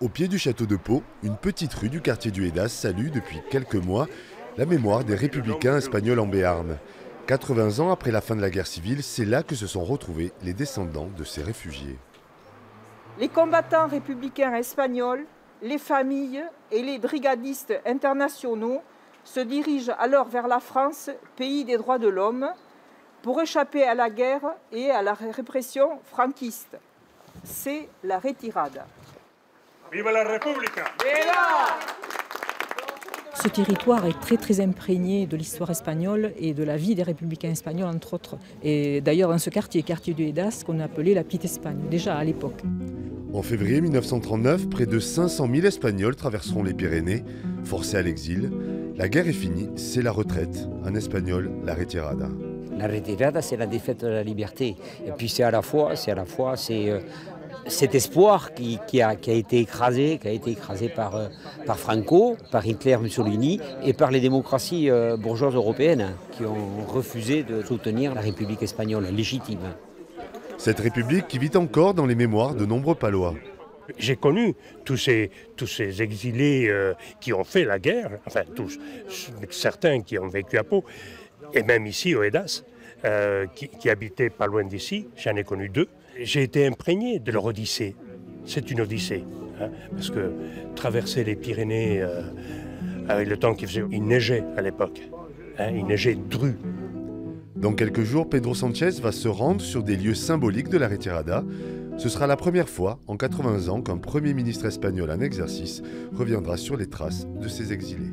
Au pied du château de Pau, une petite rue du quartier du Hédas salue depuis quelques mois la mémoire des républicains espagnols en Béarn. 80 ans après la fin de la guerre civile, c'est là que se sont retrouvés les descendants de ces réfugiés. Les combattants républicains espagnols, les familles et les brigadistes internationaux se dirigent alors vers la France, pays des droits de l'homme, pour échapper à la guerre et à la répression franquiste. C'est la retirada. Viva la República! Viva! Ce territoire est très imprégné de l'histoire espagnole et de la vie des républicains espagnols, entre autres. Et d'ailleurs, dans ce quartier du Hédas, qu'on appelait la Petite Espagne, déjà à l'époque. En février 1939, près de 500 000 Espagnols traverseront les Pyrénées, forcés à l'exil. La guerre est finie, c'est la retraite. En espagnol, la retirada. La retirada, c'est la défaite de la liberté. Et puis c'est à la fois cet espoir qui a été écrasé par Franco, par Hitler, Mussolini et par les démocraties bourgeoises européennes qui ont refusé de soutenir la République espagnole légitime. Cette république qui vit encore dans les mémoires de nombreux Palois. J'ai connu tous ces exilés qui ont fait la guerre, enfin tous, certains qui ont vécu à Pau, et même ici au Hédas, qui habitaient pas loin d'ici, j'en ai connu 2. J'ai été imprégné de leur odyssée. C'est une odyssée, hein, parce que traverser les Pyrénées avec le temps qu'il faisait, il neigeait à l'époque, hein, il neigeait dru. Dans quelques jours, Pedro Sánchez va se rendre sur des lieux symboliques de la retirada. Ce sera la première fois en 80 ans qu'un Premier ministre espagnol en exercice reviendra sur les traces de ces exilés.